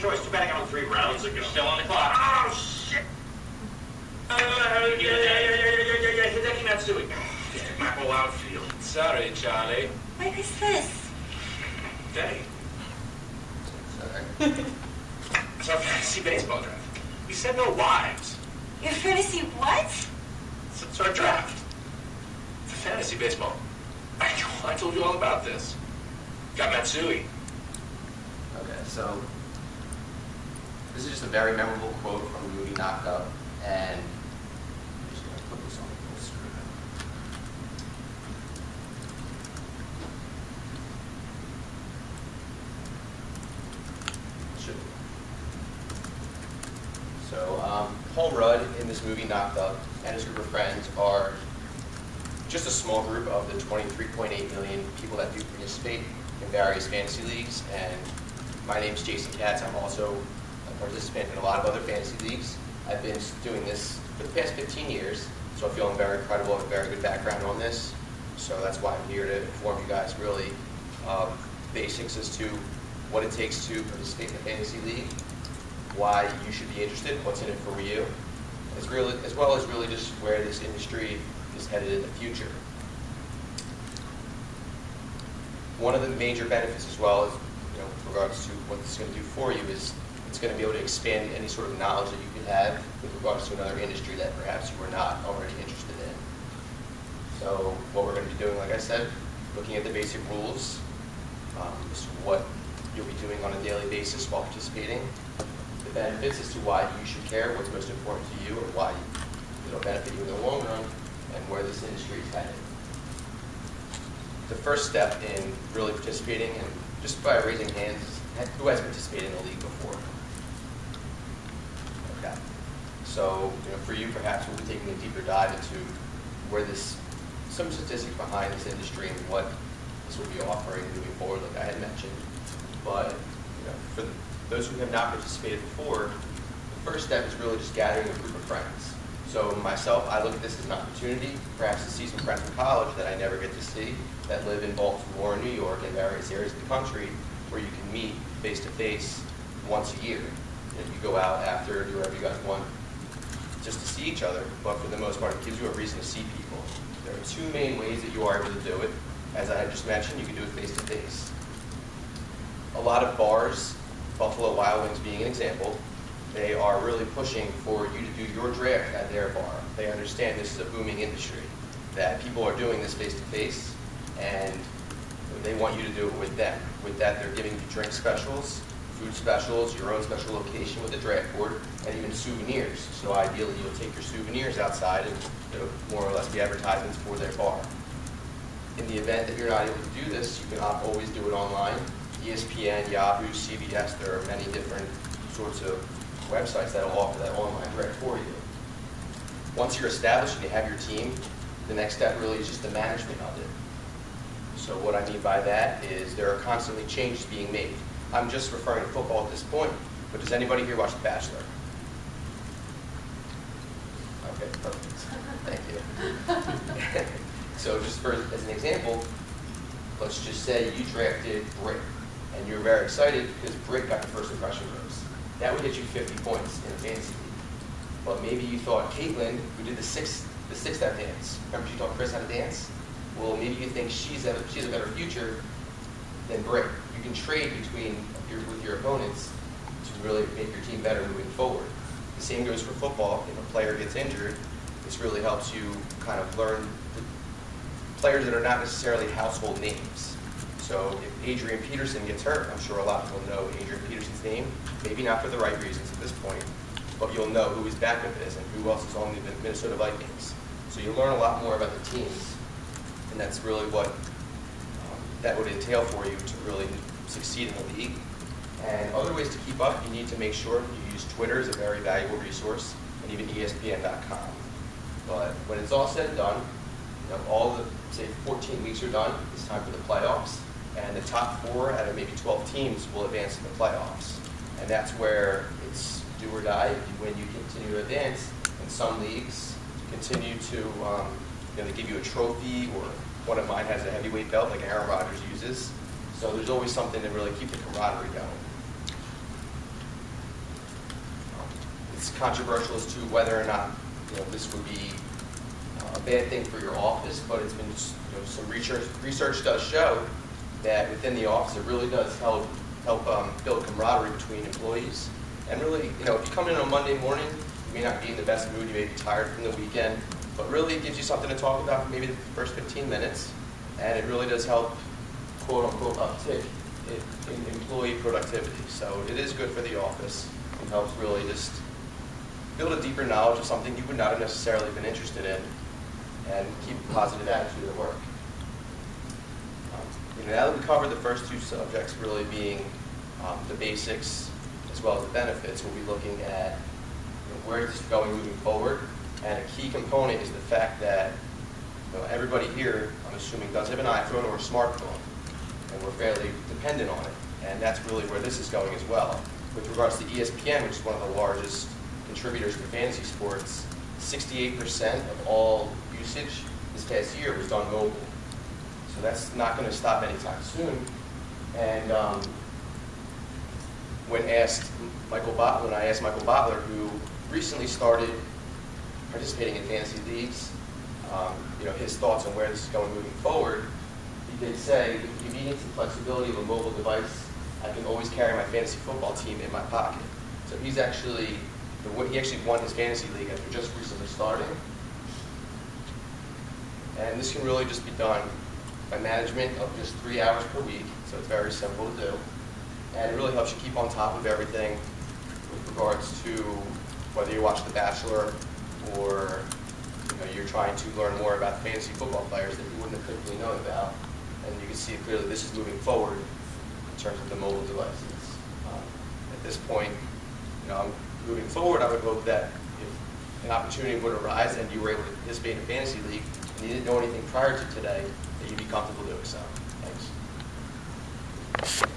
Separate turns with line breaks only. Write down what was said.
choice. Too bad I got on 3 rounds ago.
You're still on the clock.
Oh, shit! Yeah, Hideki Matsui. My whole outfield.
Sorry, Charlie.
What is this?
Day.
Sorry.
It's our fantasy baseball draft. We said no wives.
Your fantasy what?
It's our draft. It's a fantasy baseball. I told you all about this. Got Matsui.
Okay, so this is just a very memorable quote from the movie Knocked Up, and I'm just going to put this on the full screen. Should be. So Paul Rudd in this movie Knocked Up and his group of friends are just a small group of the 23.8 million people that do participate in various fantasy leagues. And my name's Jason Katz. I'm also a participant in a lot of other fantasy leagues. I've been doing this for the past 15 years, so I feel I'm very credible and a very good background on this. So that's why I'm here to inform you guys really basics as to what it takes to participate in a fantasy league, why you should be interested, what's in it for you, as well as really just where this industry is headed in the future. One of the major benefits as well, is, with regards to what this is going to do for you, is it's going to be able to expand any sort of knowledge that you could have with regards to another industry that perhaps you were not already interested in. So what we're going to be doing, like I said, looking at the basic rules, is what you'll be doing on a daily basis while participating, the benefits as to why you should care, what's most important to you, or why it'll benefit you in the long run, and where this industry is headed. The first step in really participating, and just by raising hands, who has participated in a league before? Okay. So, for you, perhaps we'll be taking a deeper dive into where some statistics behind this industry and what this will be offering moving forward, like I had mentioned. But, for those who have not participated before, the first step is really just gathering a group of friends. So myself, I look at this as an opportunity, perhaps to see some friends from college that I never get to see, that live in Baltimore, New York, and various areas of the country, where you can meet face-to-face once a year. You go out after, do whatever you guys want, just to see each other, but for the most part, it gives you a reason to see people. There are 2 main ways that you are able to do it. As I had just mentioned, you can do it face-to-face. A lot of bars, Buffalo Wild Wings being an example, they are really pushing for you to do your draft at their bar. They understand this is a booming industry, that people are doing this face-to-face, and they want you to do it with them. With that, they're giving you drink specials, food specials, your own special location with a draft board, and even souvenirs. So ideally, you'll take your souvenirs outside and more or less be advertisements for their bar. In the event that you're not able to do this, you can always do it online. ESPN, Yahoo, CBS, there are many different sorts of websites that will offer that online draft for you. Once you're established and you have your team, the next step really is just the management of it. So what I mean by that is there are constantly changes being made. I'm just referring to football at this point, but does anybody here watch The Bachelor? Okay, perfect. Thank you. So just as an example, let's just say you drafted Britt, and you're very excited because Britt got the first impression rose. That would get you 50 points in a fantasy league. But maybe you thought Caitlin, who did the sixth step dance, remember she taught Chris how to dance? Well, maybe you think she has a better future than Britt. You can trade with your opponents to really make your team better moving forward. The same goes for football. If a player gets injured, this really helps you kind of learn the players that are not necessarily household names. So if Adrian Peterson gets hurt, I'm sure a lot of people know Adrian Peterson's name, maybe not for the right reasons at this point, but you'll know who his backup is and who else is on the Minnesota Vikings. So you'll learn a lot more about the teams, and that's really what that would entail for you to really succeed in the league. And other ways to keep up, you need to make sure you use Twitter as a very valuable resource, and even ESPN.com. But when it's all said and done, all the, say, 14 weeks are done, it's time for the playoffs, and the top 4 out of maybe 12 teams will advance to the playoffs. And that's where it's do or die. If you win, you continue to advance. In some leagues, continue to, they give you a trophy, or one of mine has a heavyweight belt like Aaron Rodgers uses. So there's always something to really keep the camaraderie going. it's controversial as to whether or not this would be a bad thing for your office, but it's been some research does show that within the office it really does help build camaraderie between employees. And really, if you come in on a Monday morning, you may not be in the best mood, you may be tired from the weekend, but really it gives you something to talk about for maybe the first 15 minutes, and it really does help, quote unquote, uptick in employee productivity. So it is good for the office. It helps really just build a deeper knowledge of something you would not have necessarily been interested in, and keep a positive attitude at work. Now that we covered the first two subjects, really being the basics as well as the benefits, we'll be looking at where this is going moving forward. And a key component is the fact that everybody here, I'm assuming, does have an iPhone or a smartphone, and we're fairly dependent on it. And that's really where this is going as well. With regards to ESPN, which is one of the largest contributors to fantasy sports, 68% of all usage this past year was done mobile. So that's not going to stop anytime soon. And when I asked Michael Botler, who recently started participating in fantasy leagues, his thoughts on where this is going moving forward, he did say, with the convenience and flexibility of a mobile device, I can always carry my fantasy football team in my pocket. So he actually won his fantasy league after just recently starting. And this can really just be done by management of just 3 hours per week, so it's very simple to do. And it really helps you keep on top of everything with regards to whether you watch The Bachelor or you're trying to learn more about fantasy football players that you wouldn't have typically known about. And you can see clearly this is moving forward in terms of the mobile devices. At this point, moving forward, I would hope that if an opportunity would arise and you were able to participate in a fantasy league and you didn't know anything prior to today, that you'd be comfortable doing so. Thanks.